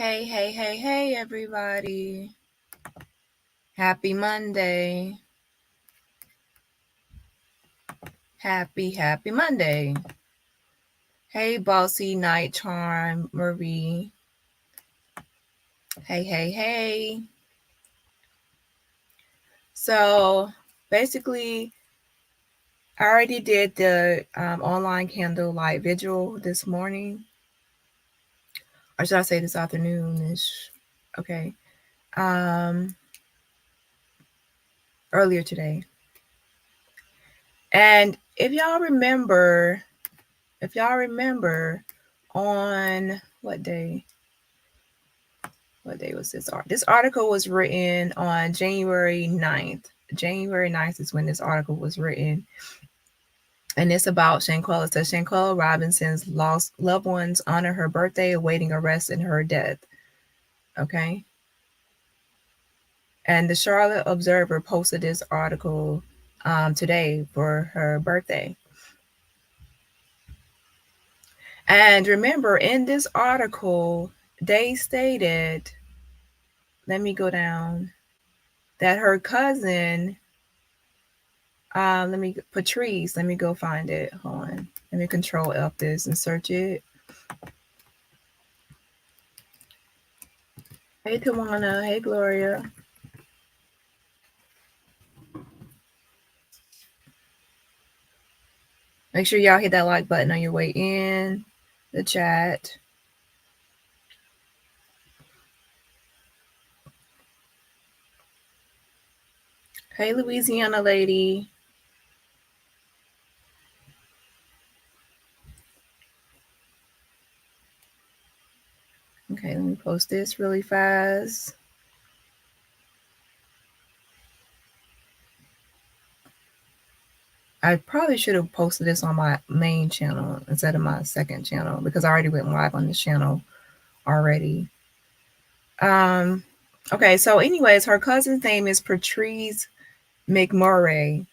Hey, everybody. Happy Monday. Happy Monday. Hey, Bossy Night Charm, Marie. Hey. So, basically, I already did the online candlelight vigil this morning. Or should I say this afternoon-ish? Okay. Earlier today. And if y'all remember on what day? What day was this art? This article was written on January 9th. January 9th is when this article was written. And it's about Shanquella. It says Shanquella Robinson's lost loved ones honor her birthday, awaiting arrest and her death. Okay. And the Charlotte Observer posted this article today for her birthday. And remember, in this article, they stated, let me go down, that her cousin, Patrice, let me go find it. Hold on. Let me control F this and search it. Hey, Tawana. Hey, Gloria. Make sure y'all hit that like button on your way in the chat. Hey, Louisiana lady. Okay, let me post this really fast. I probably should have posted this on my main channel instead of my second channel because I already went live on this channel already. Okay, so anyways, her cousin's name is Patrice McMurray.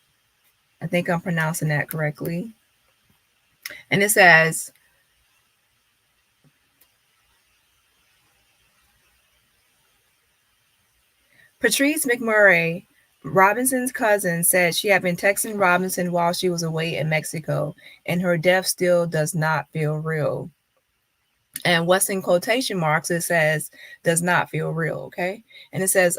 I think I'm pronouncing that correctly. And it says, Patrice McMurray, Robinson's cousin, said she had been texting Robinson while she was away in Mexico, and her death still does not feel real. And what's in quotation marks, it says, does not feel real, okay? And it says,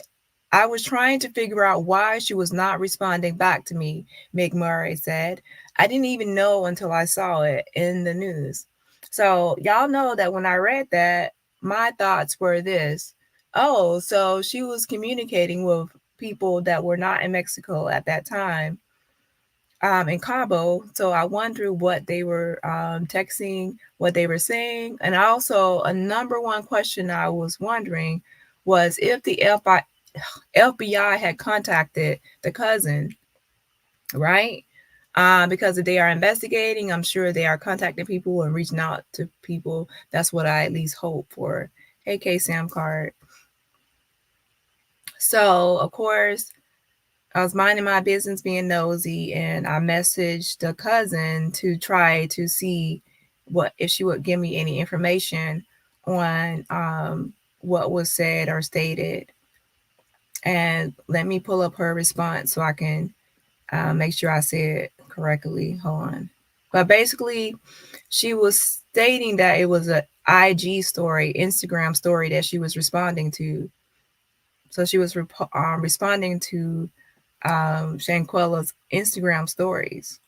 I was trying to figure out why she was not responding back to me, McMurray said. I didn't even know until I saw it in the news. So y'all know that when I read that, my thoughts were this. Oh, so she was communicating with people that were not in Mexico at that time, in Cabo. So I wondered what they were texting, what they were saying. And also a number one question I was wondering was if the FBI had contacted the cousin, right? Because if they are investigating, I'm sure they are contacting people and reaching out to people. That's what I at least hope for. Hey, K Sam Card. So, of course, I was minding my business being nosy, and I messaged the cousin to try to see what if she would give me any information on what was said or stated. And let me pull up her response so I can make sure I say it correctly. Hold on. But basically, she was stating that it was an IG story, Instagram story that she was responding to. So she was responding to Shanquella's Instagram stories.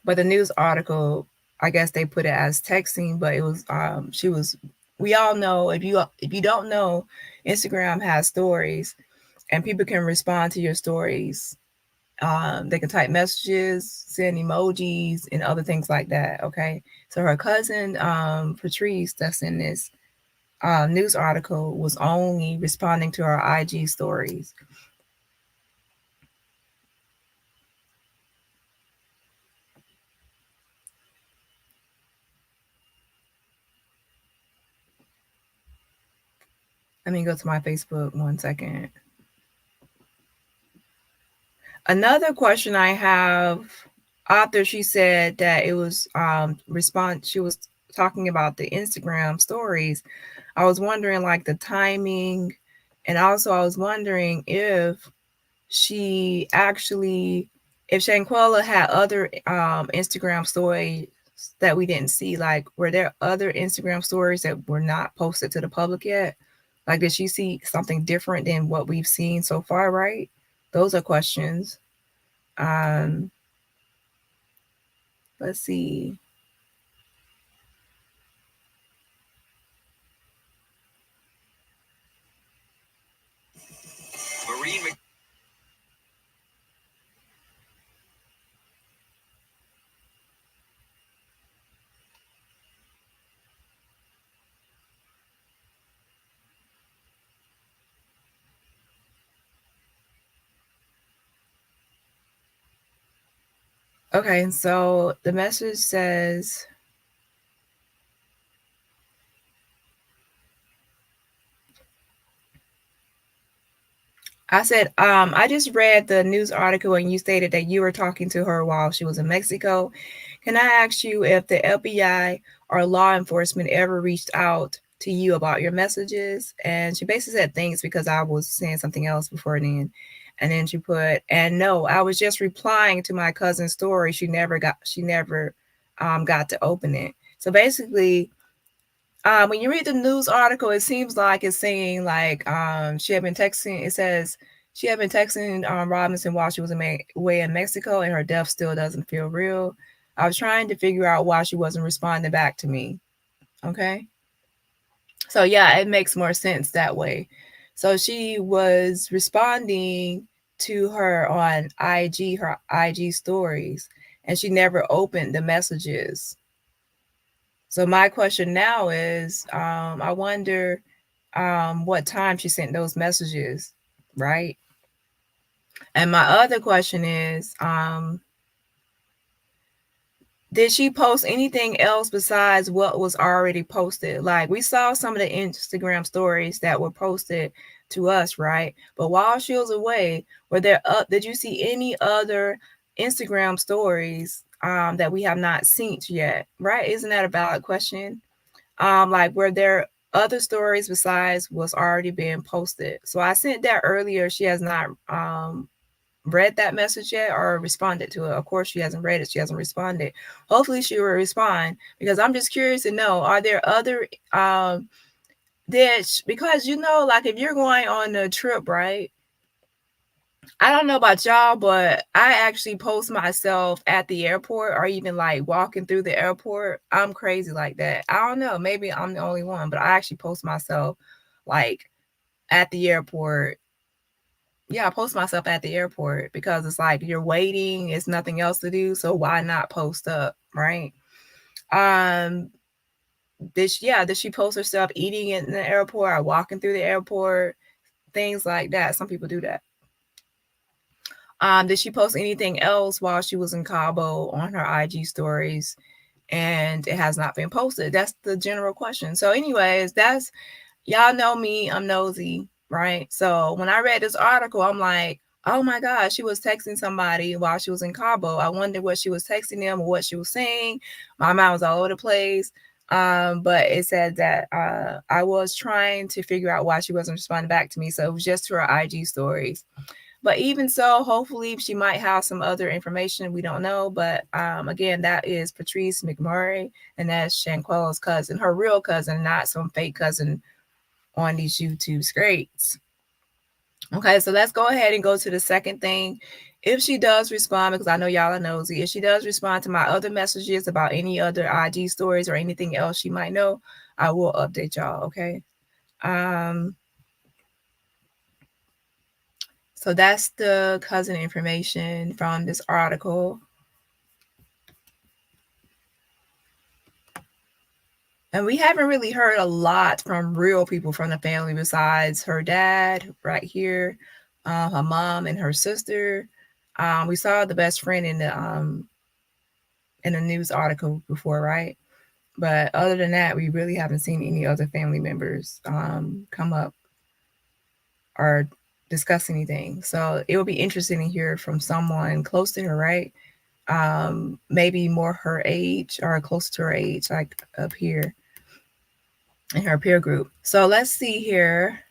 But the news article, I guess they put it as texting, but it was she was. We all know if you don't know, Instagram has stories, and people can respond to your stories. They can type messages, send emojis, and other things like that. Okay, so her cousin Patrice, that's in this news article, was only responding to her IG stories. Let me go to my Facebook 1 second. Another question I have, author, she said that it was she was talking about the Instagram stories, I was wondering like the timing, and also I was wondering she actually if Shanquella had other Instagram stories that we didn't see. Like, were there other Instagram stories that were not posted to the public yet? Like, did she see something different than what we've seen so far, right? Those are questions. Um, let's see. Okay, so the message says, I said, I just read the news article and you stated that you were talking to her while she was in Mexico. Can I ask you if the FBI or law enforcement ever reached out to you about your messages? And she basically said thanks because I was saying something else before then. And then she put, and no, I was just replying to my cousin's story. She never got to open it. So basically, when you read the news article, it seems like it's saying like she had been texting. It says she had been texting Robinson while she was away in Mexico, and her death still doesn't feel real. I was trying to figure out why she wasn't responding back to me. Okay, so yeah, it makes more sense that way. So she was responding to her on IG, her IG stories, and she never opened the messages. So my question now is, I wonder what time she sent those messages, right? And my other question is, did she post anything else besides what was already posted? Like, we saw some of the Instagram stories that were posted to us, right? But while she was away, did you see any other Instagram stories that we have not seen yet? Right? Isn't that a valid question? Like, were there other stories besides what's already been posted? So I sent that earlier. She has not read that message yet or responded to it. Of course, she hasn't read it. She hasn't responded. Hopefully, she will respond because I'm just curious to know: are there other because like if you're going on a trip, right? I don't know about y'all, but I actually post myself at the airport or even like walking through the airport. I'm crazy like that. I don't know. Maybe I'm the only one, but I actually post myself like at the airport. Yeah, I post myself at the airport because it's like you're waiting, it's nothing else to do. So why not post up, right? Um, did she post herself eating in the airport or walking through the airport? Things like that. Some people do that. Did she post anything else while she was in Cabo on her IG stories? And it has not been posted. That's the general question. So, anyways, y'all know me. I'm nosy, right? So when I read this article, I'm like, oh my God, she was texting somebody while she was in Cabo. I wonder what she was texting them or what she was saying. My mind was all over the place. But it said that I was trying to figure out why she wasn't responding back to me. So it was just to her IG stories. But even so, hopefully she might have some other information we don't know. But again, that is Patrice McMurray, and that's Shanquella's cousin, her real cousin, not some fake cousin on these YouTube scrapes. Okay, so let's go ahead and go to the second thing. If she does respond, because I know y'all are nosy, if she does respond to my other messages about any other IG stories or anything else she might know, I will update y'all, okay? So that's the cousin information from this article. And we haven't really heard a lot from real people from the family besides her dad right here, her mom and her sister. We saw the best friend in the news article before, right? But other than that, we really haven't seen any other family members come up or discuss anything. So it will be interesting to hear from someone close to her, right? maybe more her age or close to her age, like up here in her peer group. So let's see here.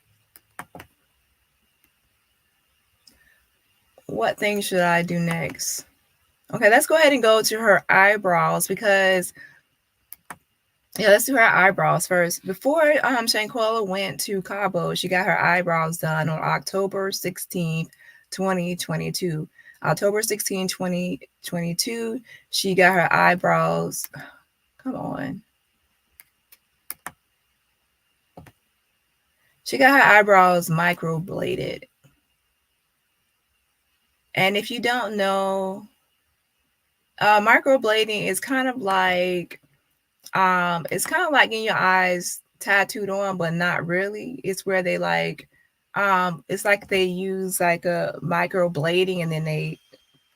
What thing should I do next? Okay, let's go ahead and go to her eyebrows because yeah, let's do her eyebrows first. Before Shanquella went to Cabo, she got her eyebrows done on October 16th, 2022. October 16th, 2022, she got her eyebrows. Come on. She got her eyebrows microbladed. And if you don't know, microblading is kind of like it's kind of like in your eyes tattooed on, but not really. It's where they like it's like they use like a microblading and then they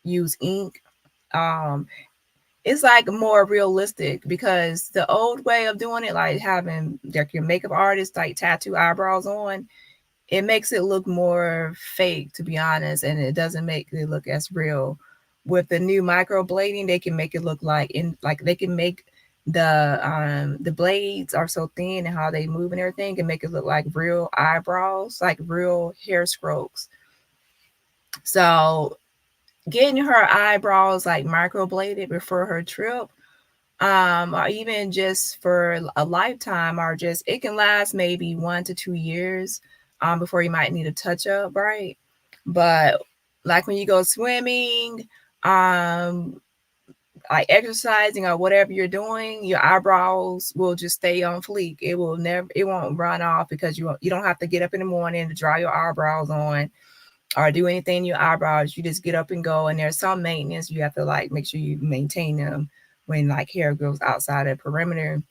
use ink. Um it's like more realistic because the old way of doing it, like having like your makeup artist like tattoo eyebrows on, it makes it look more fake, to be honest, and it doesn't make it look as real. With the new microblading, they can make it look like they can make the blades are so thin and how they move and everything can make it look like real eyebrows, like real hair strokes. So getting her eyebrows like microbladed before her trip, or even just for a lifetime, or just it can last maybe 1 to 2 years before you might need a touch up, right? But like when you go swimming, um like exercising or whatever you're doing, your eyebrows will just stay on fleek. It won't run off because you don't have to get up in the morning to dry your eyebrows on or do anything in your eyebrows. You just get up and go, and there's some maintenance you have to like make sure you maintain them when like hair grows outside of the perimeter.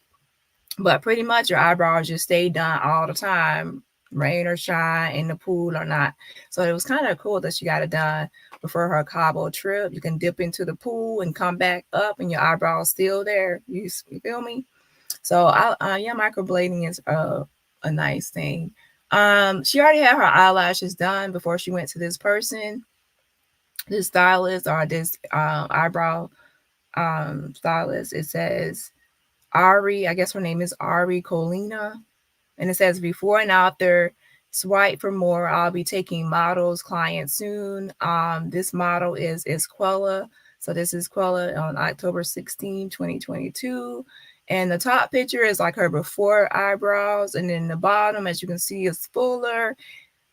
But pretty much your eyebrows just stay done all the time, rain or shine, in the pool or not. So it was kind of cool that she got it done before her Cabo trip. You can dip into the pool and come back up, and your eyebrows still there. You feel me? So yeah, microblading is a nice thing. She already had her eyelashes done before she went to this person, this stylist or this eyebrow stylist. It says Ari, I guess her name is Ari Colina. And it says before and after, swipe for more. I'll be taking models clients soon. This model is Quella. So this is Quella on October 16, 2022. And the top picture is like her before eyebrows. And then the bottom, as you can see, is fuller.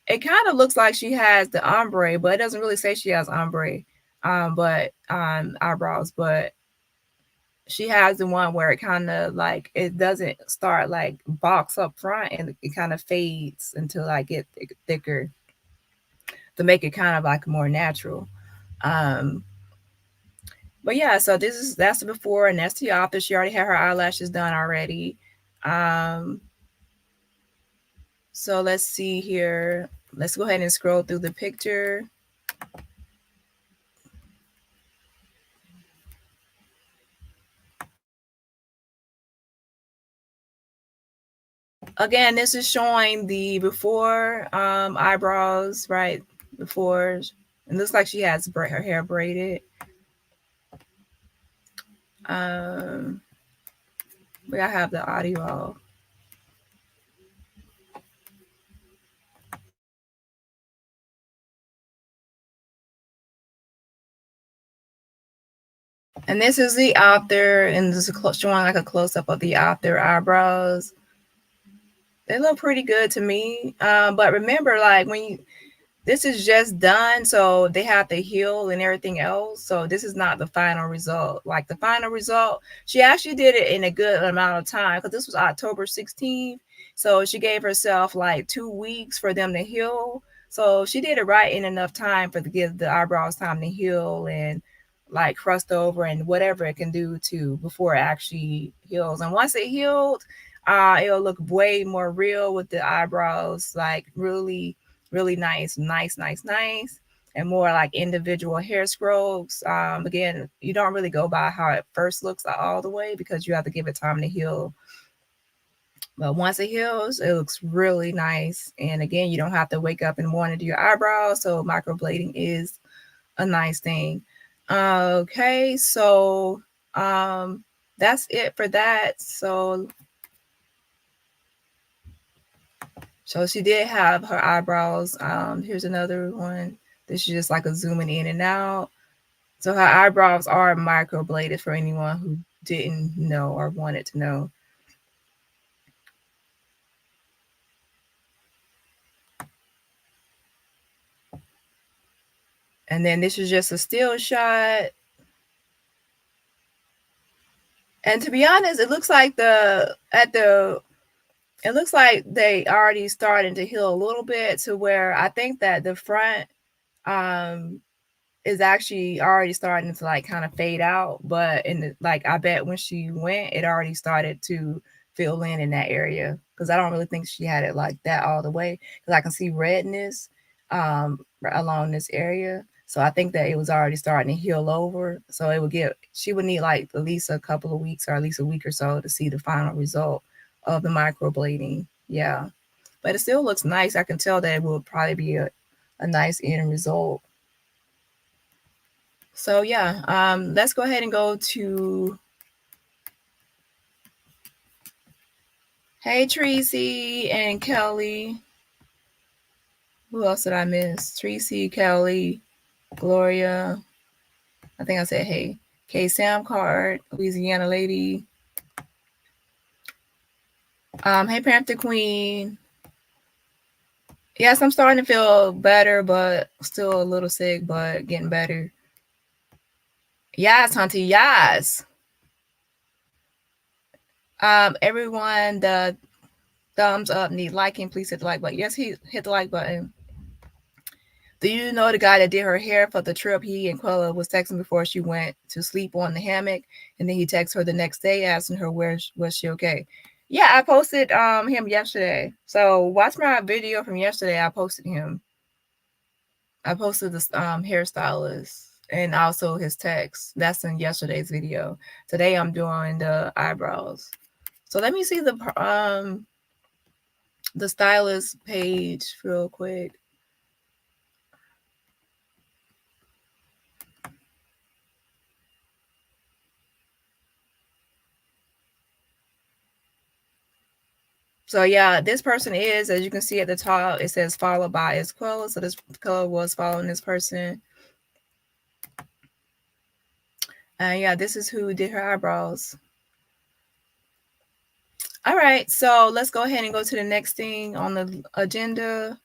It kind of looks like she has the ombre, but it doesn't really say she has ombre but eyebrows. But she has the one where it kind of like it doesn't start like box up front and it kind of fades until I get thicker to make it kind of like more natural. Um, but yeah, so that's the before and that's the after. She already had her eyelashes done already. Um, so let's see here. Let's go ahead and scroll through the picture. Again, this is showing the before eyebrows, right? Before, it looks like she has her hair braided. We gotta have the audio. And this is the after, and this is showing like a close up of the after eyebrows. They look pretty good to me. But remember, like when you this is just done, so they have to heal and everything else. So this is not the final result. Like the final result, she actually did it in a good amount of time because this was October 16th. So she gave herself like 2 weeks for them to heal. So she did it right in enough time for to give the eyebrows time to heal and like crust over and whatever it can do to before it actually heals. And once it healed, it'll look way more real with the eyebrows, like really nice, and more like individual hair strokes. Again, you don't really go by how it first looks all the way because you have to give it time to heal. But once it heals, it looks really nice. And again, you don't have to wake up in the morning to do your eyebrows. So microblading is a nice thing. Okay, so that's it for that. So she did have her eyebrows. Here's another one. This is just like a zooming in and out. So her eyebrows are microbladed for anyone who didn't know or wanted to know. And then this is just a still shot. And to be honest, it looks like it looks like they already starting to heal a little bit, to where I think that the front is actually already starting to like kind of fade out. But like I bet when she went, it already started to fill in that area, because I don't really think she had it like that all the way, because I can see redness along this area. So I think that it was already starting to heal over. So she would need like at least a couple of weeks, or at least a week or so, to see the final result of the microblading. Yeah. But it still looks nice. I can tell that it will probably be a nice end result. So yeah, let's go ahead and go to, hey Tracy and Kelly. Who else did I miss? Tracy, Kelly, Gloria. I think I said hey. Okay, Sam Card, Louisiana lady. Hey Panther Queen. Yes, I'm starting to feel better, but still a little sick, but getting better. Yes, Hunty, yes. Everyone, the thumbs up need liking. Please hit the like button. Yes, hit the like button. Do you know the guy that did her hair for the trip? He and Quella was texting before she went to sleep on the hammock, and then he texted her the next day asking her was she okay. Yeah, I posted him yesterday. So watch my video from yesterday. I posted him. I posted the hairstylist and also his text. That's in yesterday's video. Today I'm doing the eyebrows. So let me see the stylist page real quick. So yeah, this person is, as you can see at the top, it says followed by Esquella. So this color was following this person. And yeah, this is who did her eyebrows. All right, so let's go ahead and go to the next thing on the agenda.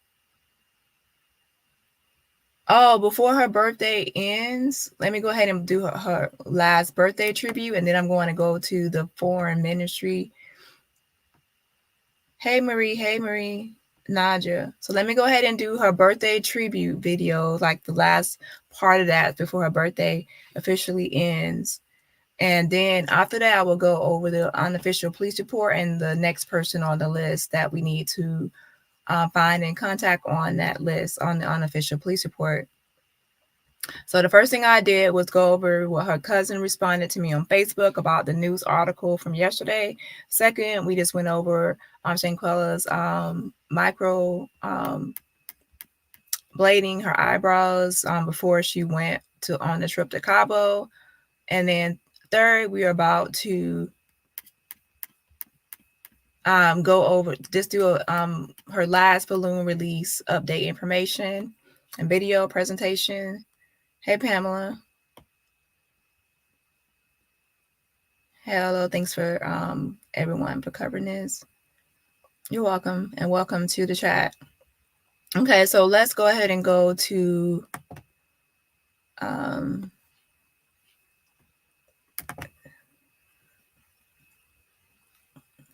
Oh, before her birthday ends, let me go ahead and do her last birthday tribute, and then I'm going to go to the foreign ministry. Hey Marie, Nadia. So let me go ahead and do her birthday tribute video, like the last part of that before her birthday officially ends. And then after that, I will go over the unofficial police report and the next person on the list that we need to find and contact on that list on the unofficial police report. So the first thing I did was go over what her cousin responded to me on Facebook about the news article from yesterday. Second, we just went over Shanquella's micro blading her eyebrows before she went on the trip to Cabo. And then third, we are about to go over, just do her last balloon release update information and video presentation. Hey, Pamela. Hello, thanks for everyone for covering this. You're welcome, and welcome to the chat. Okay, so let's go ahead and go to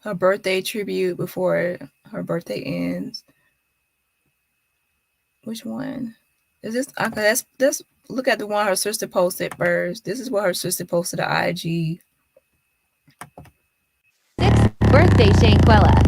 her birthday tribute before her birthday ends. Which one is this? Okay, let's look at the one her sister posted first. This is what her sister posted to IG. 6th birthday, Shanquella.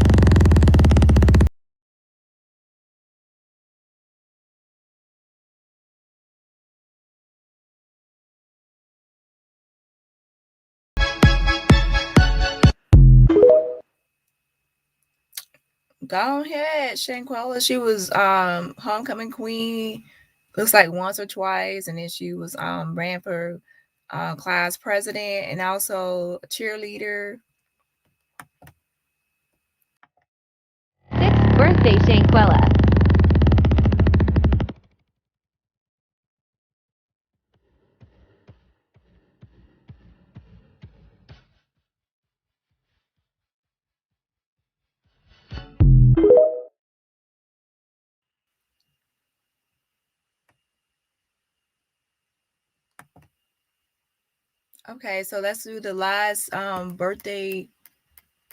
Go ahead, Shanquella. She was homecoming queen. looks like once or twice, and then she was ran for class president and also a cheerleader. Sixth birthday Shanquella. Okay, so let's do the last birthday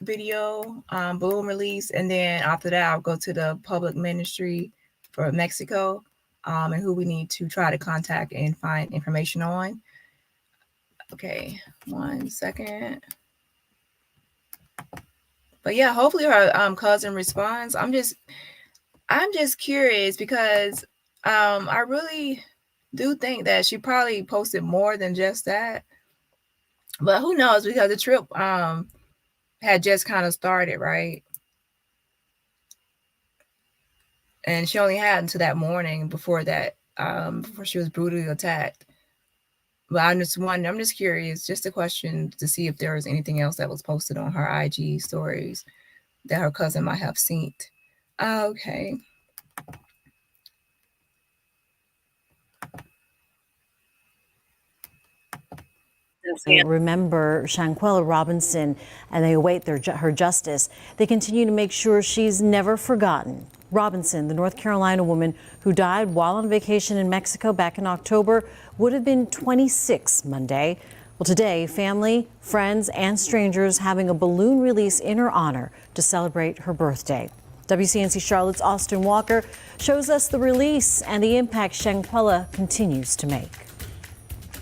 video, balloon release, and then after that, I'll go to the public ministry for Mexico, and who we need to try to contact and find information on. Okay, 1 second. But yeah, hopefully her cousin responds. I'm just curious because I really do think that she probably posted more than just that. But who knows, because the trip had just kind of started, right? And she only had until that morning before that, before she was brutally attacked. But I'm just curious, just a question to see if there was anything else that was posted on her IG stories that her cousin might have seen. Okay. Remember Shanquella Robinson, and they await her justice. They continue to make sure she's never forgotten. Robinson, the North Carolina woman who died while on vacation in Mexico back in October, would have been 26 Monday. Well, today, family, friends, and strangers having a balloon release in her honor to celebrate her birthday. WCNC Charlotte's Austin Walker shows us the release and the impact Shanquella continues to make.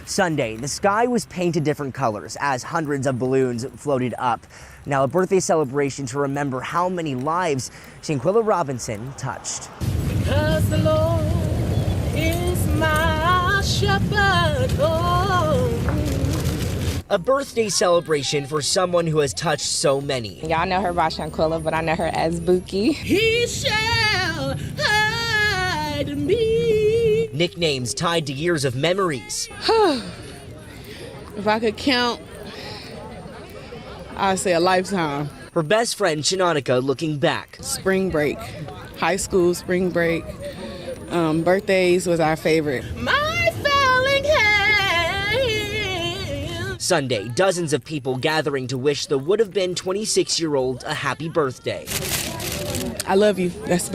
Sunday, the sky was painted different colors as hundreds of balloons floated up. Now, a birthday celebration to remember how many lives Shanquella Robinson touched. Because the Lord is my shepherd. A birthday celebration for someone who has touched so many. Y'all know her by Shanquella, but I know her as Buki. He shall hide me. Nicknames tied to years of memories. If I could count, I'd say a lifetime. Her best friend, Shanonica, looking back. Spring break, high school spring break, birthdays was our favorite. My failing hand. Sunday, dozens of people gathering to wish the would-have-been 26-year-old a happy birthday. I love you. That's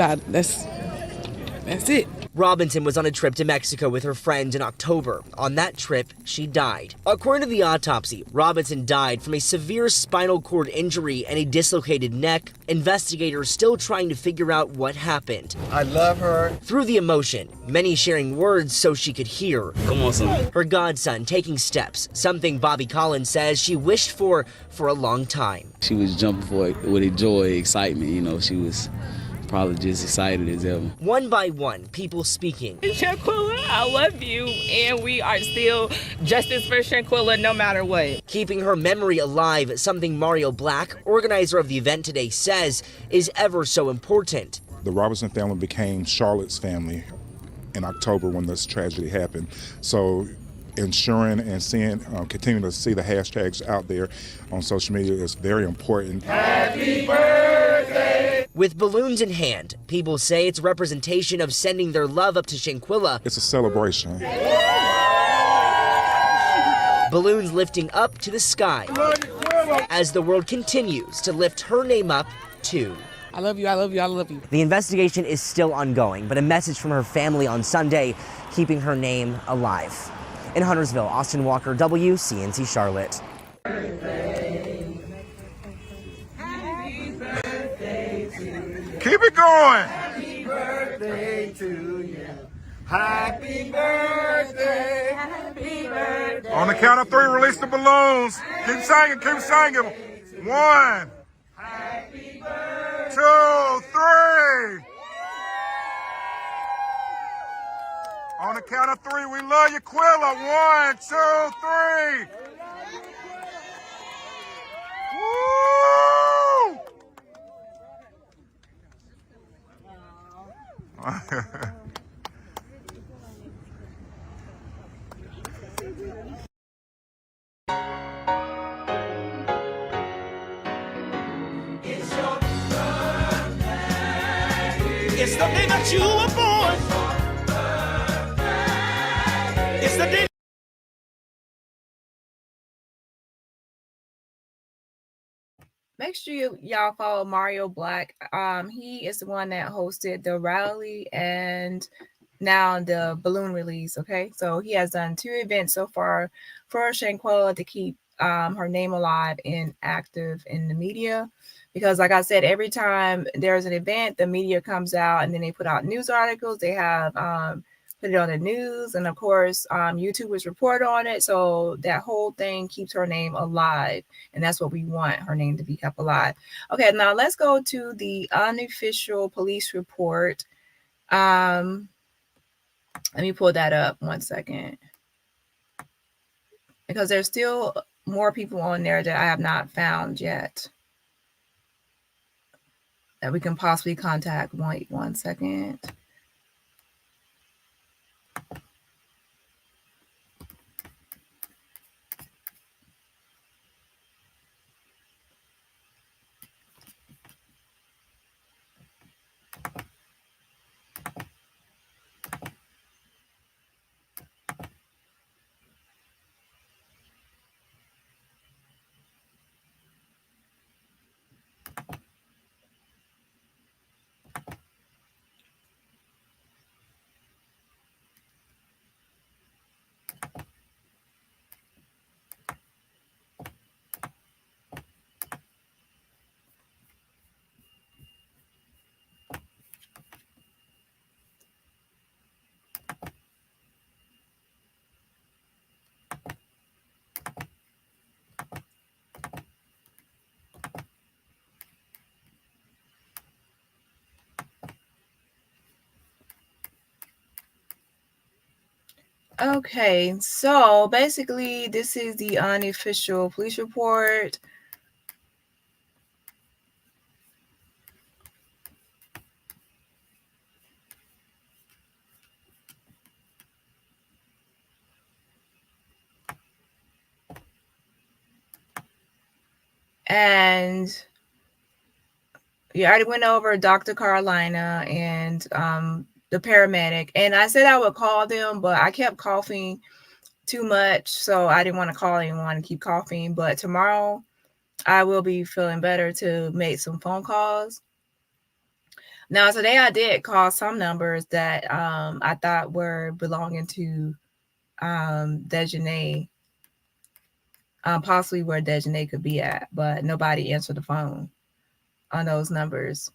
it. Robinson was on a trip to Mexico with her friends in October. On that trip, she died. According to the autopsy, Robinson died from a severe spinal cord injury and a dislocated neck. Investigators still trying to figure out what happened. I love her. Through the emotion, many sharing words so she could hear. Come on, son. Her godson taking steps, something Bobby Collins says she wished for a long time. She was jumping for it with joy, excitement, she was probably just excited as ever. One by one, people speaking. Shanquella, I love you, and we are still justice for Shanquella no matter what. Keeping her memory alive, something Mario Black, organizer of the event today, says is ever so important. The Robinson family became Charlotte's family in October when this tragedy happened. So ensuring and seeing, continuing to see the hashtags out there on social media is very important. Happy birthday. With balloons in hand, people say it's a representation of sending their love up to Shanquella. It's a celebration. Balloons lifting up to the sky as the world continues to lift her name up too. I love you, I love you, I love you. The investigation is still ongoing, but a message from her family on Sunday keeping her name alive. In Huntersville, Austin Walker, WCNC Charlotte. Keep it going. Happy birthday to you. Happy birthday. Happy birthday. On the count of three, release the balloons. Keep singing, keep singing. 1, 2, 3. On the count of three, we love you, Quilla. 1, 2, 3. Woo! It's the day that you were born. It's the day. Make sure y'all follow Mario Black. He is the one that hosted the rally and now the balloon release. Okay, so he has done 2 events so far for Shanquella to keep her name alive and active in the media. Because, like I said, every time there's an event, the media comes out and then they put out news articles. They have put it on the news, and of course, YouTubers report on it. So that whole thing keeps her name alive, and that's what we want, her name to be kept alive. Okay, now let's go to the unofficial police report. Let me pull that up 1 second, because there's still more people on there that I have not found yet that we can possibly contact. Wait 1 second. Okay, so basically, this is the unofficial police report. And you already went over Dr. Carolina and the paramedic. And I said I would call them, but I kept coughing too much, so I didn't want to call anyone and keep coughing. But tomorrow, I will be feeling better to make some phone calls. Now, today I did call some numbers that I thought were belonging to Dejanay, possibly where Dejanay could be at, but nobody answered the phone on those numbers.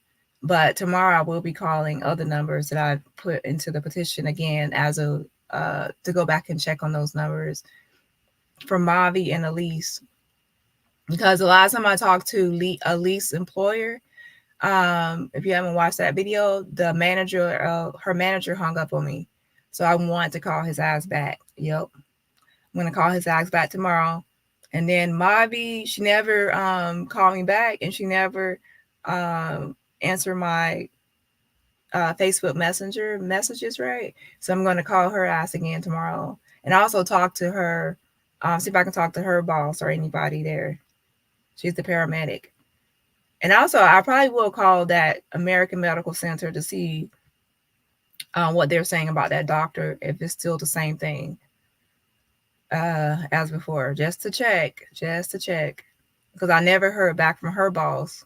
But tomorrow I will be calling other numbers that I put into the petition again as a to go back and check on those numbers for Mavi and Elise. Because the last time I talked to Elise employer, if you haven't watched that video, the manager, her manager hung up on me. So I want to call his ass back. Yep. I'm going to call his ass back tomorrow. And then Mavi, she never called me back, and she never answered my Facebook Messenger messages, right? So I'm going to call her ass again tomorrow. And also talk to her, see if I can talk to her boss or anybody there. She's the paramedic. And also, I probably will call that American Medical Center to see what they're saying about that doctor, if it's still the same thing as before, just to check, because I never heard back from her boss,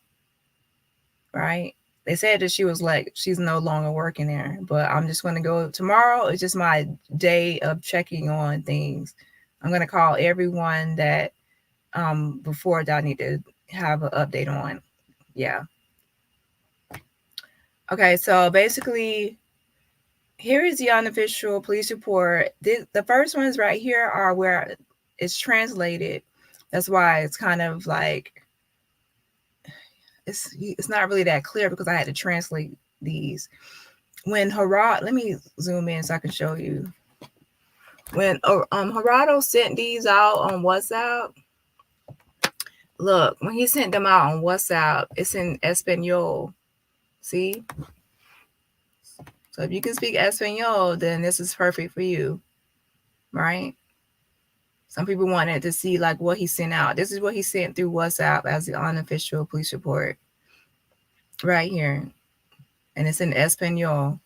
right? They said that she was like, she's no longer working there, but I'm just going to go tomorrow. It's just my day of checking on things. I'm going to call everyone that before that I need to have an update on. Yeah. Okay, so basically, here is the unofficial police report. The first ones right here are where it's translated. That's why it's kind of like, it's not really that clear because I had to translate these. When let me zoom in so I can show you. When Gerardo sent these out on WhatsApp, look, when he sent them out on WhatsApp, it's in Espanol. See? So if you can speak Espanol, then this is perfect for you, right? Some people wanted to see like what he sent out. This is what he sent through WhatsApp as the unofficial police report right here. And it's in Espanol.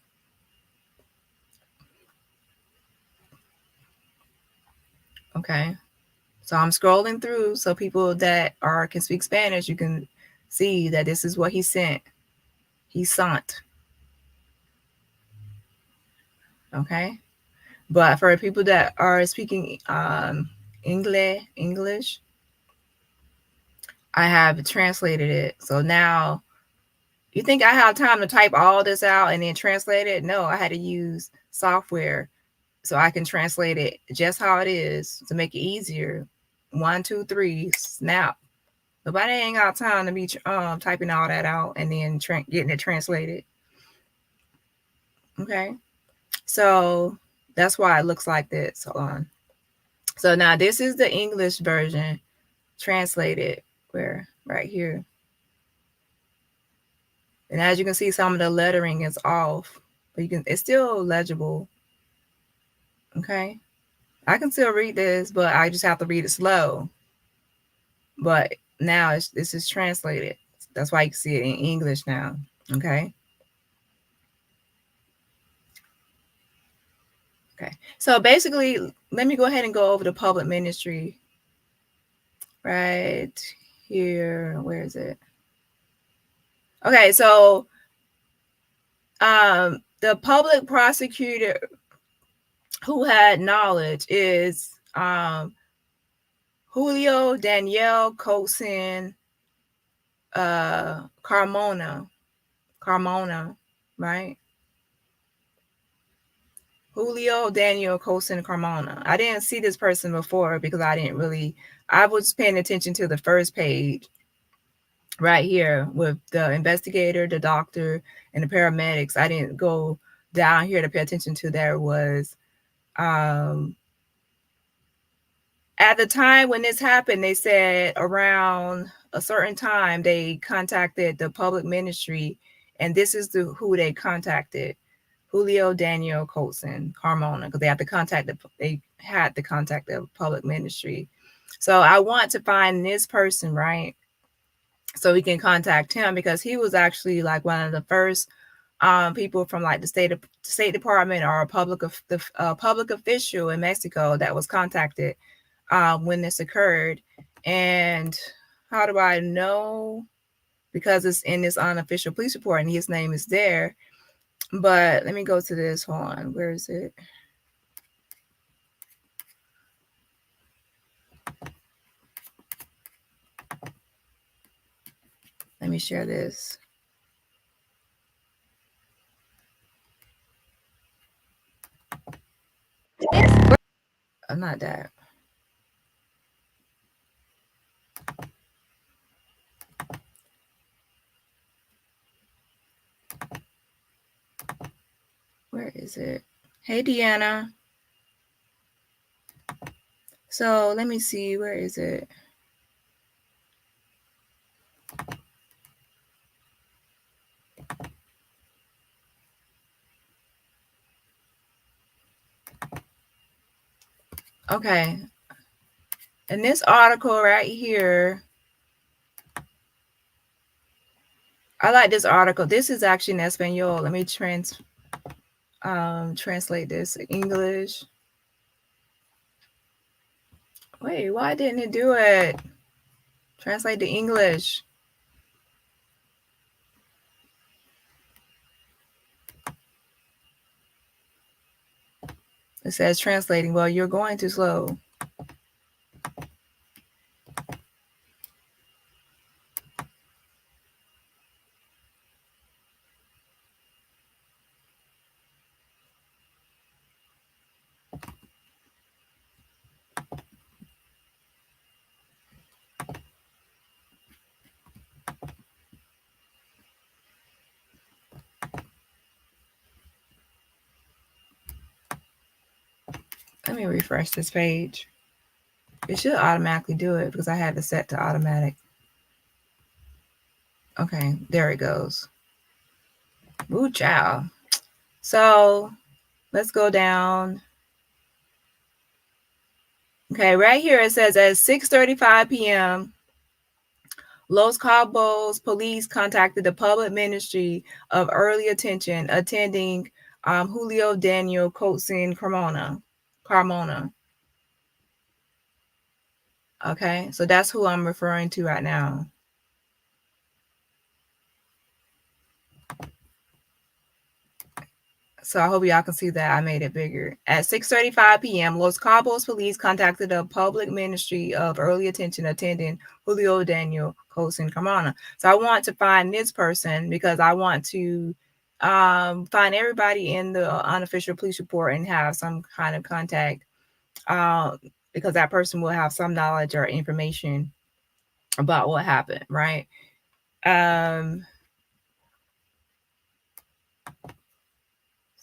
Okay. So I'm scrolling through so people that can speak Spanish, you can see that this is what he sent. He sent. Okay. But for people that are speaking English, I have translated it. So now, you think I have time to type all this out and then translate it? No, I had to use software so I can translate it just how it is to make it easier. 1, 2, 3, snap. Nobody ain't got time to be typing all that out and then getting it translated. Okay, so that's why it looks like this. Hold on. So now this is the English version translated, where right here. And as you can see, some of the lettering is off, but it's still legible. Okay, I can still read this, but I just have to read it slow. But now this is translated. That's why you can see it in English now. Okay. Okay. So basically, let me go ahead and go over the public ministry right here. Where is it? Okay. So the public prosecutor who had knowledge is Julio Daniel Cosin Carmona, right? Julio Daniel Cosin Carmona. I didn't see this person before because I was paying attention to the first page right here with the investigator, the doctor, and the paramedics. I didn't go down here to pay attention to there was at the time when this happened, they said around a certain time they contacted the public ministry, and this is who they contacted. Julio Daniel Colson Carmona, because they had to contact the public ministry. So I want to find this person, right? So we can contact him, because he was actually like one of the first people from like the State Department or a public official in Mexico that was contacted when this occurred. And how do I know? Because it's in this unofficial police report and his name is there. But let me go to this. Hold on. Where is it? Let me share this. I'm not that. Where is it? Hey, Deanna. So let me see. Where is it? Okay. In this article right here, I like this article. This is actually in Espanol. Let me translate this in English. Wait, why didn't it do it? Translate to English. It says translating. Well, you're going too slow. Let me refresh this page. It should automatically do it because I had it set to automatic. Okay, there it goes. Ooh, child. So let's go down. Okay, right here it says at 6:35 p.m. Los Cabos police contacted the public ministry of early attention attending Julio Daniel Coatzin Carmona. Okay, so that's who I'm referring to right now. So I hope y'all can see that I made it bigger. At 6:35 p.m., Los Cabos police contacted the public ministry of early attention attending Julio Daniel Coatzin Carmona. So I want to find this person because I want to find everybody in the unofficial police report and have some kind of contact because that person will have some knowledge or information about what happened, right?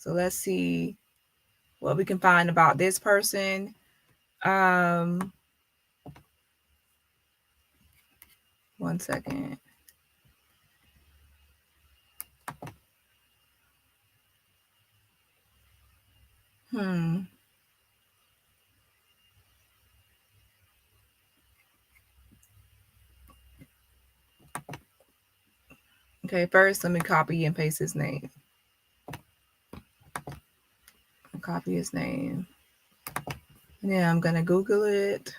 So let's see what we can find about this person. One second. Okay, first let me copy and paste his name. Copy his name. And then I'm gonna Google it.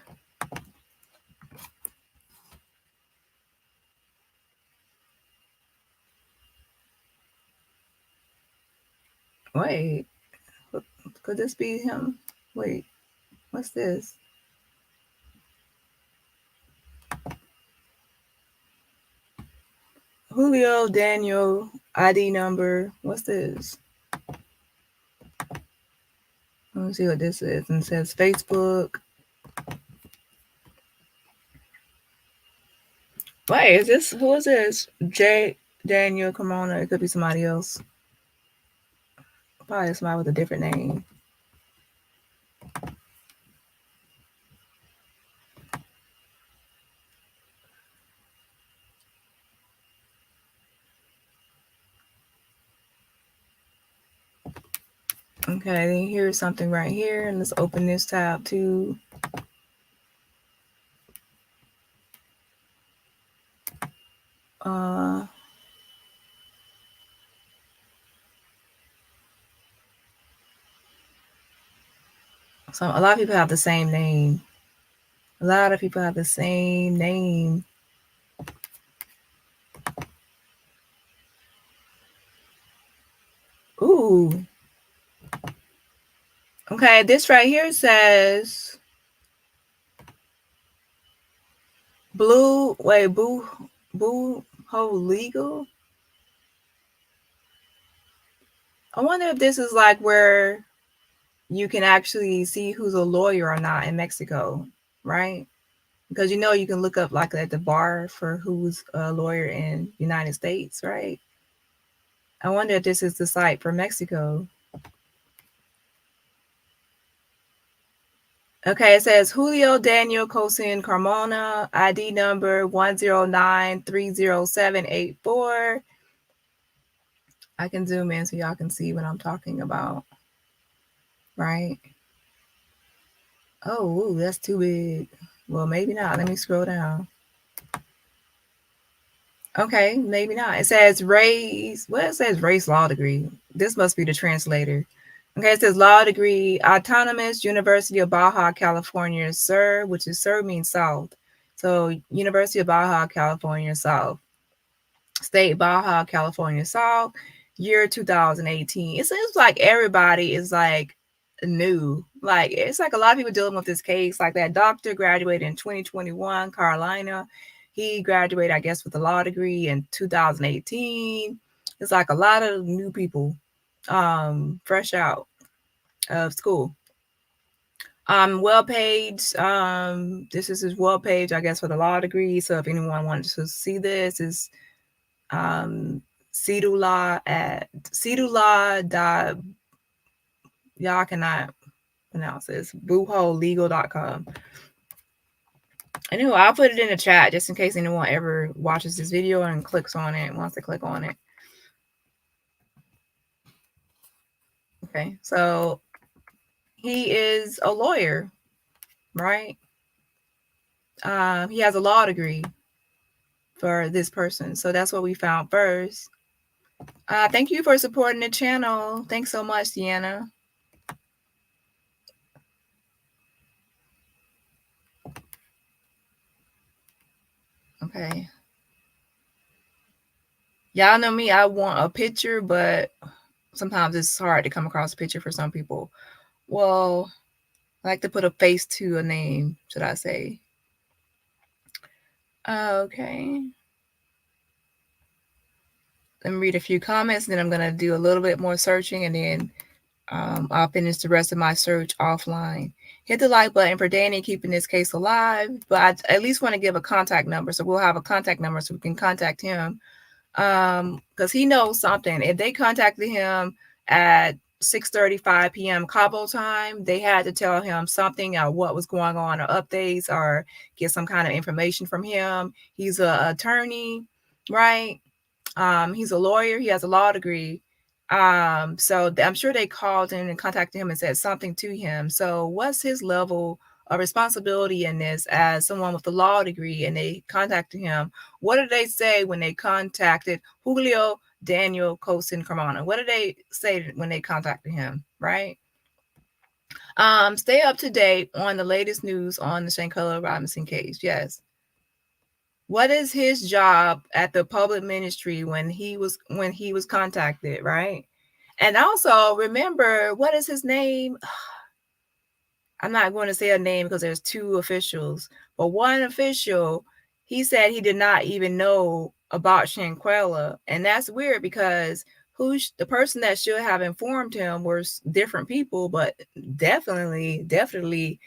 Wait, could this be him? Wait, what's this? Julio Daniel ID number. What's this? Let me see what this is. And it says Facebook. Wait, who is this? J. Daniel Carmona. It could be somebody else. Probably somebody with a different name. Okay, then here's something right here. And let's open this tab too. So a lot of people have the same name. A lot of people have the same name. Ooh. Okay, this right here says Boo Ho Legal. I wonder if this is like where you can actually see who's a lawyer or not in Mexico, right? Because you can look up like at the bar for who's a lawyer in the United States, right? I wonder if this is the site for Mexico. Okay, it says Julio Daniel Coatzin Carmona, ID number 109307884. I can zoom in so y'all can see what I'm talking about, right? Oh, that's too big. Well, maybe not. Let me scroll down. Okay, maybe not. It says race law degree. This must be the translator. Okay, it says law degree, Autonomous University of Baja California, SUR, which is SUR means South. So University of Baja California South. State Baja California South, year 2018. It seems like everybody is like new. Like it's like a lot of people dealing with this case. Like that doctor graduated in 2021, Carolina. He graduated, I guess, with a law degree in 2018. It's like a lot of new people fresh out of school. Well page. This is his well page, I guess, for the law degree. So if anyone wanted to see this, is Cedula at Cedula. Y'all cannot pronounce this. BooHoLegal.com. Anyway, I'll put it in the chat just in case anyone ever watches this video and clicks on it, wants to click on it. Okay, so he is a lawyer. right? He has a law degree for this person. So that's what we found first. Thank you for supporting the channel. Thanks so much, Deanna. Okay. Y'all know me, I want a picture, but sometimes it's hard to come across a picture for some people. Well, I like to put a face to a name, should I say. Okay. Let me read a few comments, and then I'm going to do a little bit more searching, and then I'll finish the rest of my search offline. Hit the like button for Dani keeping this case alive, but I at least want to give a contact number. So we'll have a contact number so we can contact him. Because he knows something. If they contacted him at 6:35 p.m. Cabo time, they had to tell him something or what was going on or updates or get some kind of information from him. He's an attorney, right? He's a lawyer. He has a law degree. So I'm sure they called him and contacted him and said something to him. So what's his level of responsibility in this as someone with a law degree? And they contacted him. What did they say when they contacted Julio Daniel Cosin Carmona? What did they say when they contacted him, right? Stay up to date on the latest news on the Shanquella Robinson case. Yes. What is his job at the public ministry when he was contacted, right? And also remember, what is his name? I'm not going to say a name because there's two officials, but one official, he said he did not even know about Shanquella. And that's weird because the person that should have informed him was different people, but definitely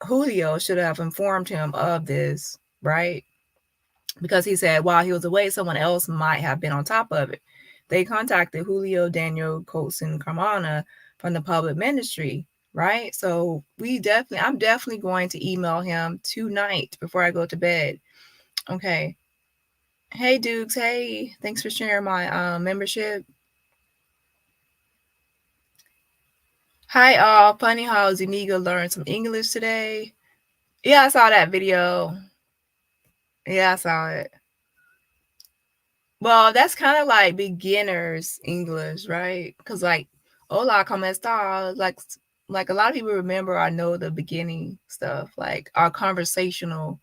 Julio should have informed him of this, right? Because he said while he was away, someone else might have been on top of it. They contacted Julio Daniel Cosin Carmona from the public ministry, right? So I'm definitely going to email him tonight before I go to bed. Okay. Hey, Dukes. Hey, thanks for sharing my membership. Hi, all. Funny how Zuniga learned some English today. Yeah, I saw that video. Yeah, I saw it. Well, that's kind of like beginner's English, right? Because like, hola, ¿cómo estás? Like a lot of people remember or know the beginning stuff, like our conversational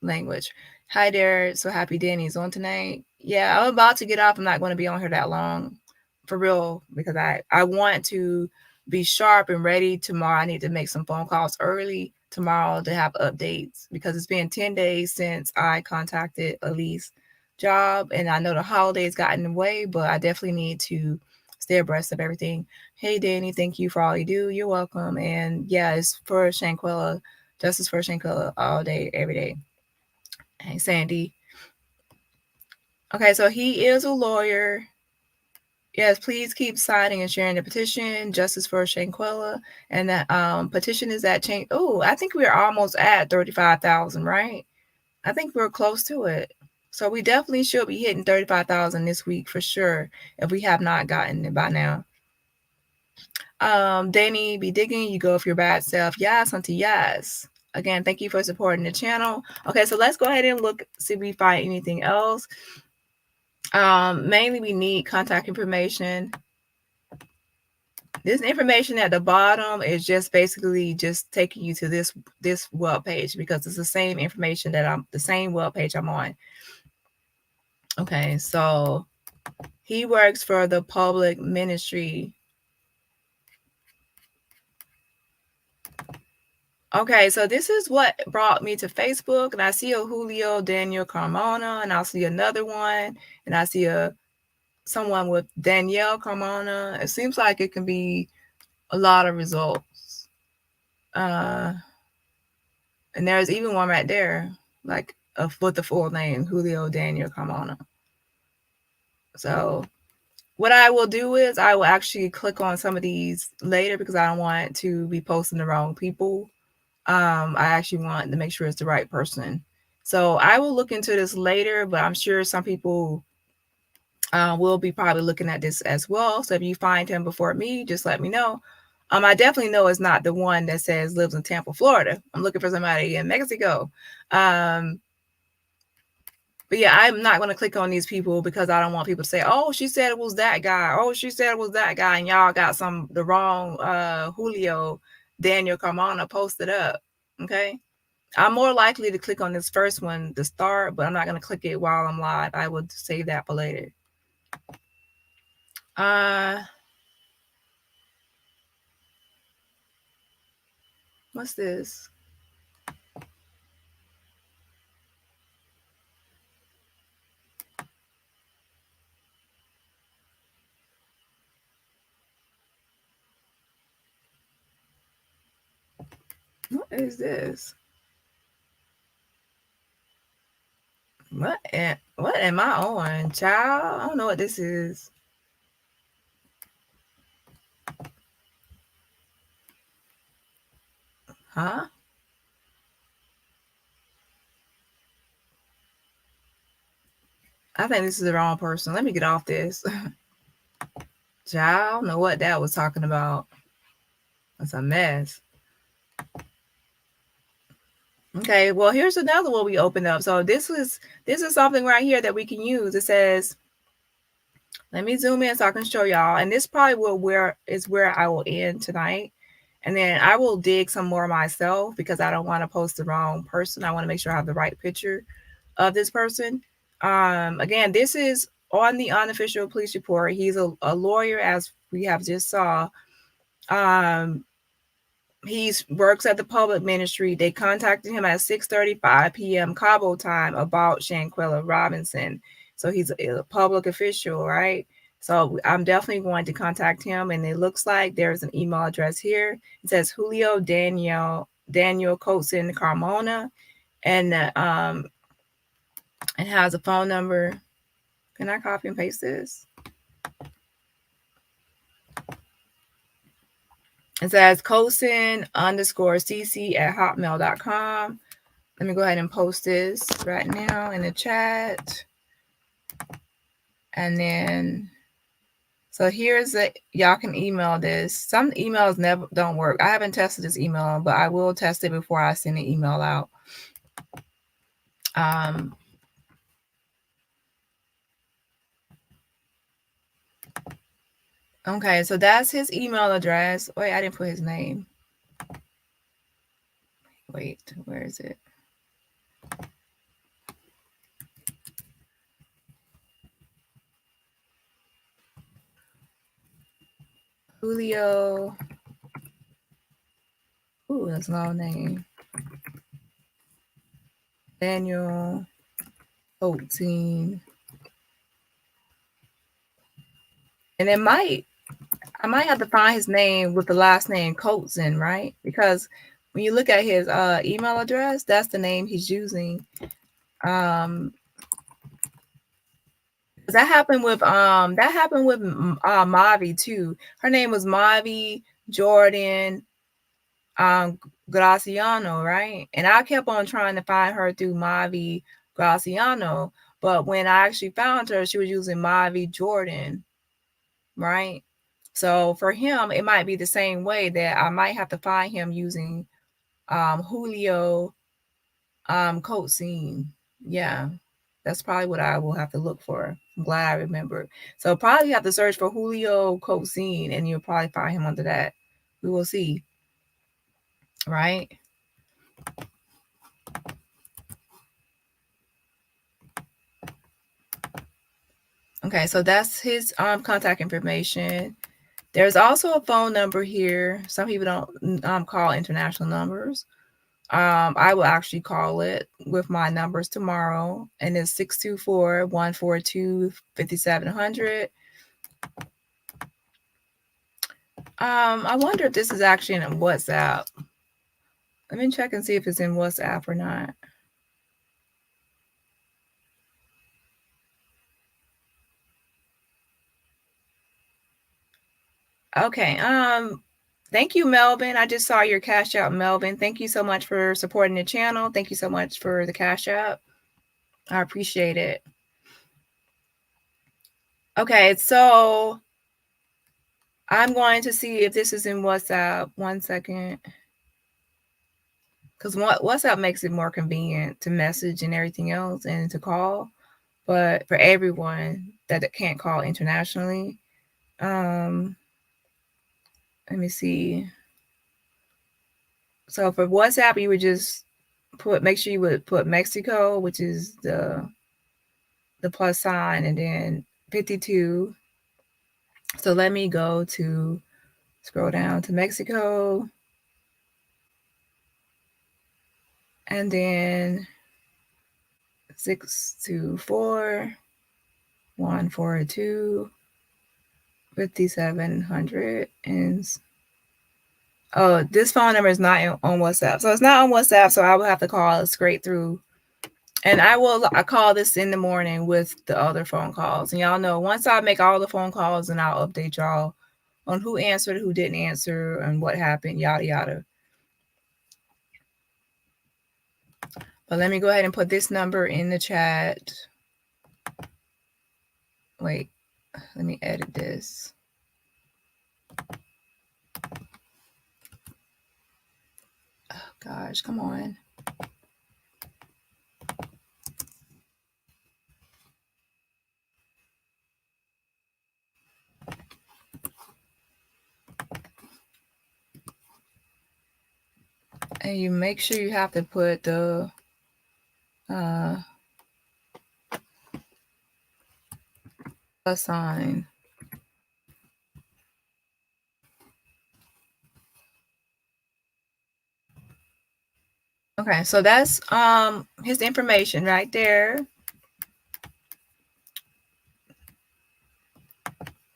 language. Hi there. So happy Dani's on tonight. Yeah, I'm about to get off. I'm not going to be on here that long, for real, because I want to be sharp and ready tomorrow. I need to make some phone calls early tomorrow to have updates because it's been 10 days since I contacted Elise job, and I know the holidays got in the way, but I definitely need to stay abreast of everything. Hey, Dani, thank you for all you do. You're welcome. And yeah, it's for Shanquella, justice for Shanquella all day, every day. Hey, Sandy. Okay, so he is a lawyer. Yes, please keep signing and sharing the petition, Justice for Shanquella. And that petition is at change. Oh, I think we're almost at 35,000, right? I think we're close to it. So we definitely should be hitting 35,000 this week for sure, if we have not gotten it by now. Dani, be digging, you go for your bad self. Yes, auntie, yes. Again, thank you for supporting the channel. Okay, so let's go ahead and look, see if we find anything else. Mainly we need contact information. This information at the bottom is just basically just taking you to this web page because it's the same information that the same web page I'm on. Okay, so he works for the public ministry. Okay, so this is what brought me to Facebook, and I see a Julio Daniel Carmona, and I'll see another one, and I see someone with Danielle Carmona. It seems like it can be a lot of results. And there's even one right there, like with the full name, Julio Daniel Carmona. So what I will do is I will actually click on some of these later because I don't want to be posting the wrong people. I actually want to make sure it's the right person. So I will look into this later, but I'm sure some people will be probably looking at this as well. So if you find him before me, just let me know. I definitely know it's not the one that says lives in Tampa, Florida. I'm looking for somebody in Mexico. But yeah, I'm not going to click on these people because I don't want people to say, oh, she said it was that guy. Oh, she said it was that guy. And y'all got the wrong Julio Daniel Carmona posted up. Okay. I'm more likely to click on this first one to start, but I'm not going to click it while I'm live. I will save that for later. What's this? What is this? What am I on, child? I don't know what this is. Huh? I think this is the wrong person. Let me get off this. Child, I don't know what that was talking about. That's a mess. Okay, well, here's another one we opened up. So this is something right here that we can use. It says, let me zoom in so I can show y'all. And this probably where I will end tonight. And then I will dig some more myself because I don't want to post the wrong person. I want to make sure I have the right picture of this person. Again, this is on the unofficial police report. He's a lawyer, as we have just saw. He works at the public ministry. They contacted him at 6:35 p.m. Cabo time about Shanquella Robinson. So he's a public official, right? So I'm definitely going to contact him. And it looks like there's an email address here. It says Julio Daniel Coatzin Carmona, and it has a phone number. Can I copy and paste this? It says Cosin_cc@hotmail.com. Let me go ahead and post this right now in the chat. And then, so here's y'all can email this. Some emails never don't work. I haven't tested this email, but I will test it before I send the email out. Okay, so that's his email address. Wait, I didn't put his name. Wait, where is it? Julio. Ooh, that's a long name. Daniel 14. And I might have to find his name with the last name Coatzin, right? Because when you look at his email address, that's the name he's using. That happened with Mavi too. Her name was Mavi Jordan Graciano, right? And I kept on trying to find her through Mavi Graciano, but when I actually found her, she was using Mavi Jordan, right? So for him, it might be the same way that I might have to find him using Julio Coatzin. Yeah, that's probably what I will have to look for. I'm glad I remembered. So probably have to search for Julio Coatzin, and you'll probably find him under that. We will see. Right? Okay, so that's his contact information. There's also a phone number here. Some people don't call international numbers. I will actually call it with my numbers tomorrow, and it's 624-142-5700. I wonder if this is actually in WhatsApp. Let me check and see if it's in WhatsApp or not. Okay. Thank you, Melvin. I just saw your Cash App, Melvin. Thank you so much for supporting the channel. Thank you so much for the Cash App. I appreciate it. Okay, so I'm going to see if this is in WhatsApp. 1 second. Because WhatsApp makes it more convenient to message and everything else and to call. But for everyone that can't call internationally, let me see. So for WhatsApp, you would just make sure you would put Mexico, which is the plus sign, and then 52. So let me scroll down to Mexico, and then 624 142 5700. And oh, this phone number is not on WhatsApp. So it's not on WhatsApp, so I will have to call it straight through. And I call this in the morning with the other phone calls. And y'all know, once I make all the phone calls, and I'll update y'all on who answered, who didn't answer, and what happened, yada, yada. But let me go ahead and put this number in the chat. Wait, let me edit this. Oh, gosh, come on. And you make sure you have to put the plus sign. Okay, so that's his information right there.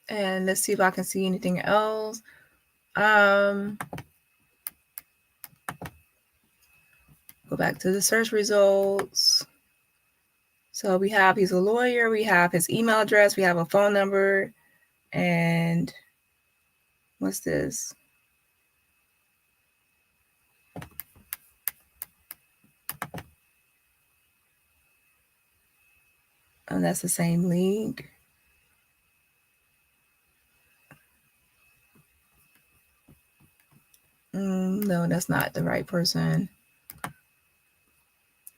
And let's see if I can see anything else. Go back to the search results. So we have he's a lawyer, we have his email address, we have a phone number, and what's this? And that's the same link. No, that's not the right person.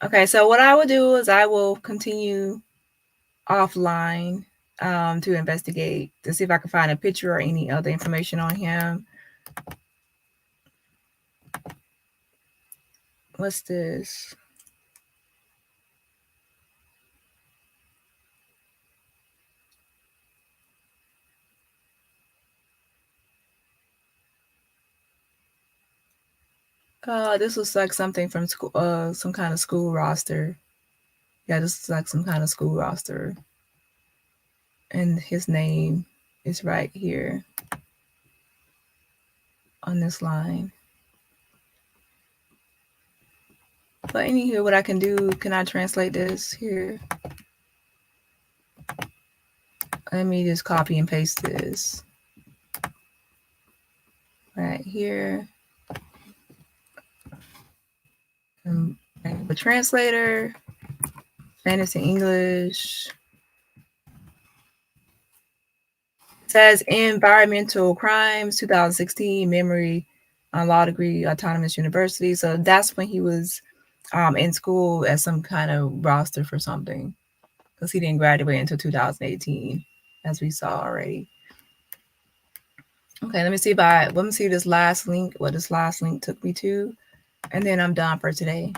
Okay, so what I will do is I will continue offline to investigate to see if I can find a picture or any other information on him. What's this? This looks like something from school, some kind of school roster. Yeah, this is like some kind of school roster. And his name is right here on this line. But anywho, what I can do, can I translate this here? Let me just copy and paste this right here. The translator, Spanish to English. It says environmental crimes, 2016, memory law degree, autonomous university. So that's when he was in school as some kind of roster for something, because he didn't graduate until 2018, as we saw already. Okay, let me see this last link, what this last link took me to, and then I'm done for today.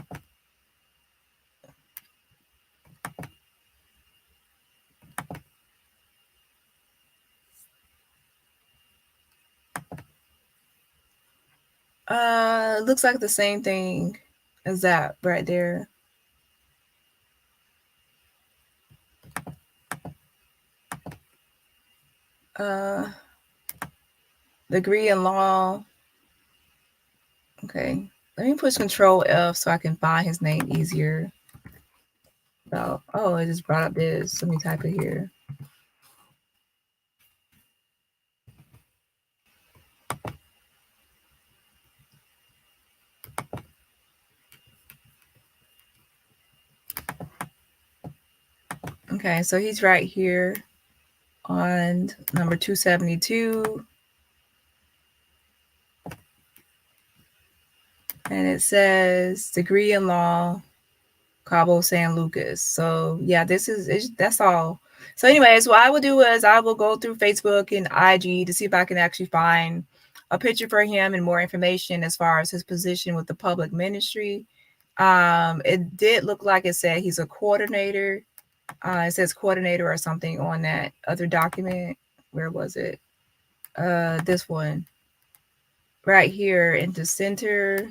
Looks like the same thing as that right there. Degree in law. Okay, let me push Control F so I can find his name easier. Oh, it just brought up this. Let me type it here. Okay, so he's right here on number 272. And it says degree in law, Cabo San Lucas. So yeah, that's all. So anyways, what I will do is I will go through Facebook and IG to see if I can actually find a picture for him and more information as far as his position with the public ministry. It did look like it said he's a coordinator. It says coordinator or something on that other document. Where was it? This one right here in the center.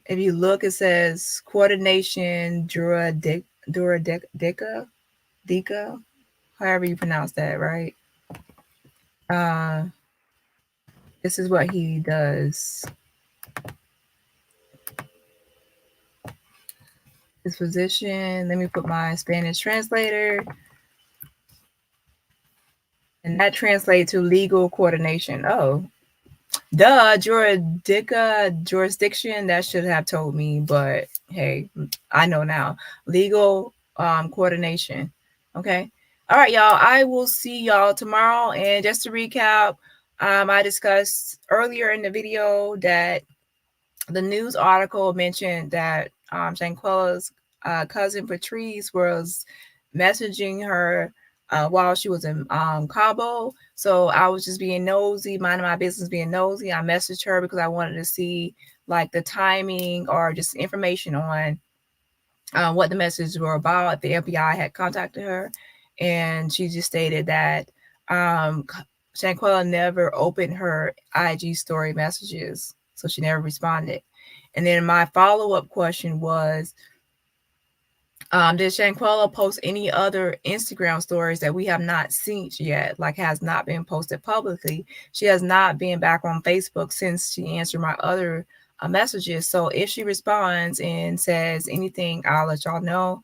If you look, it says coordination Dika, however you pronounce that, right? This is what he does. His position. Let me put my Spanish translator. And that translates to legal coordination. Oh, duh, jurisdiction, that should have told me, but hey, I know now. Legal coordination. Okay. All right, y'all. I will see y'all tomorrow. And just to recap, I discussed earlier in the video that the news article mentioned that Shanquella's cousin Patrice was messaging her while she was in Cabo. So I was just being nosy, minding my business, being nosy. I messaged her because I wanted to see like the timing or just information on what the messages were about. If the FBI had contacted her, and she just stated that Shanquella never opened her IG story messages, so she never responded. And then my follow-up question was, did Shanquella post any other Instagram stories that we have not seen yet, like has not been posted publicly? She has not been back on Facebook since she answered my other messages. So if she responds and says anything, I'll let y'all know.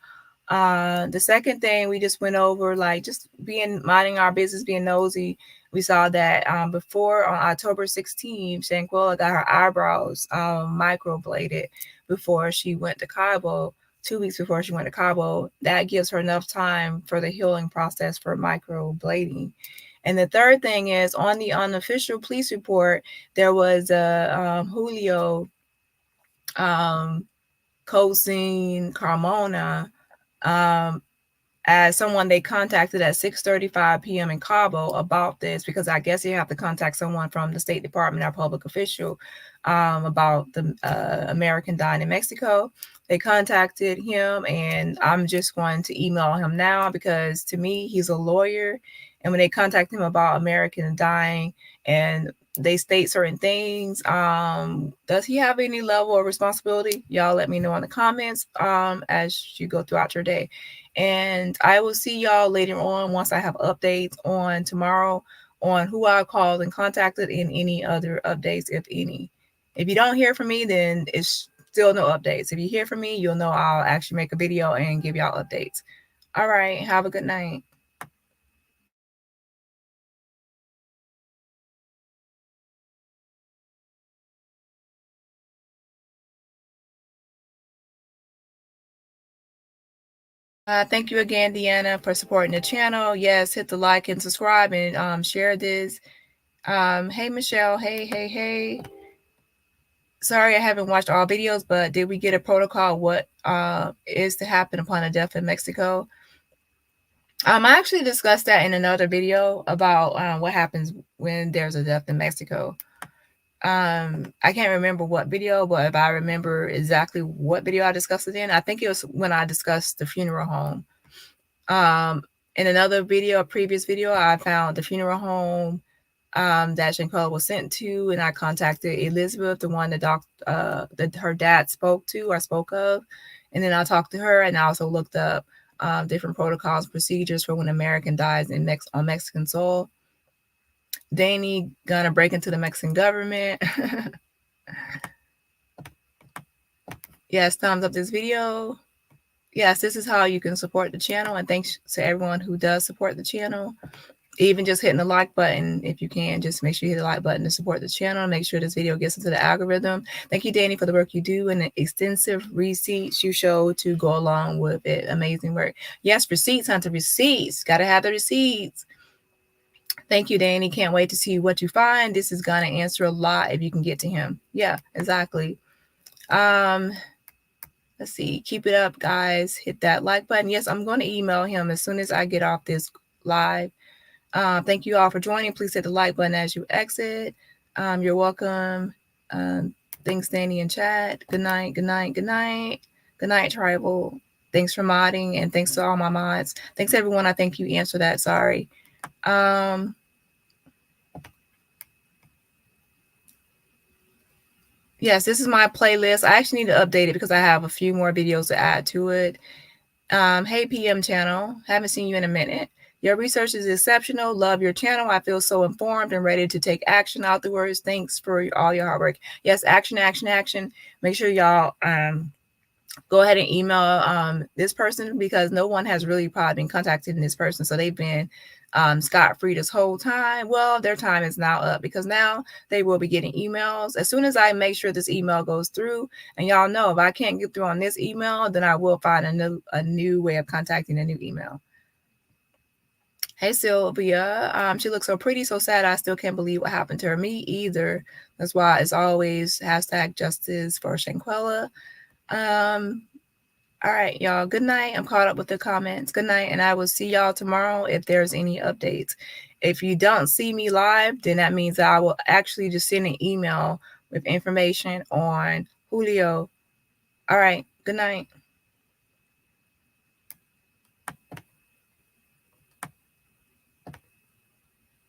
The second thing we just went over, like just minding our business, being nosy. We saw that before on October 16th, Shanquella got her eyebrows microbladed before she went to Cabo. 2 weeks before she went to Cabo. That gives her enough time for the healing process for microblading. And the third thing is, on the unofficial police report, there was a Julio Cosine Carmona as someone they contacted at 6:35 p.m. in Cabo about this, because I guess you have to contact someone from the State Department or public official about the American dying in Mexico. They contacted him, and I'm just going to email him now because to me, he's a lawyer. And when they contact him about American dying and they state certain things, does he have any level of responsibility? Y'all let me know in the comments as you go throughout your day. And I will see y'all later on once I have updates on tomorrow on who I called and contacted and any other updates, if any. If you don't hear from me, then it's still no updates. If you hear from me, you'll know I'll actually make a video and give y'all updates. All right. Have a good night. Thank you again, Deanna, for supporting the channel. Yes, hit the like and subscribe and share this. Hey, Michelle. Hey. Sorry, I haven't watched all videos, but did we get a protocol? What is to happen upon a death in Mexico? I actually discussed that in another video about what happens when there's a death in Mexico. I can't remember what video, but if I remember exactly what video I discussed it in, I think it was when I discussed the funeral home. In another video, a previous video, I found the funeral home that Shanquella was sent to, and I contacted Elizabeth, the one that her dad spoke of, and then I talked to her, and I also looked up different protocols, procedures for when an American dies on Mexican soil. Dani gonna break into the Mexican government. Yes, thumbs up this video. Yes, this is how you can support the channel, and thanks to everyone who does support the channel. Even just hitting the like button, if you can, just make sure you hit the like button to support the channel. Make sure this video gets into the algorithm. Thank you, Dani, for the work you do and the extensive receipts you show to go along with it. Amazing work. Yes, receipts, Hunter, receipts. Got to have the receipts. Thank you, Dani. Can't wait to see what you find. This is going to answer a lot if you can get to him. Yeah, exactly. Let's see. Keep it up, guys. Hit that like button. Yes, I'm going to email him as soon as I get off this live. Thank you all for joining. Please hit the like button as you exit. You're welcome. Thanks, Dani and Chad. Good night. Good night. Good night. Good night, Tribal. Thanks for modding, and thanks to all my mods. Thanks, everyone. I think you answered that. Sorry. Yes, this is my playlist. I actually need to update it because I have a few more videos to add to it. Hey, PM channel. Haven't seen you in a minute. Your research is exceptional. Love your channel. I feel so informed and ready to take action afterwards. Thanks for all your hard work. Yes, action, action, action. Make sure y'all go ahead and email this person, because no one has really probably been contacting this person. So they've been scot-free this whole time. Well, their time is now up, because now they will be getting emails. As soon as I make sure this email goes through, and y'all know if I can't get through on this email, then I will find a new way of contacting a new email. Hey, Sylvia. She looks so pretty, so sad. I still can't believe what happened to her. Me either. That's why it's always #justice for Shanquella. All right, y'all. Good night. I'm caught up with the comments. Good night, and I will see y'all tomorrow if there's any updates. If you don't see me live, then that means I will actually just send an email with information on Julio. All right. Good night.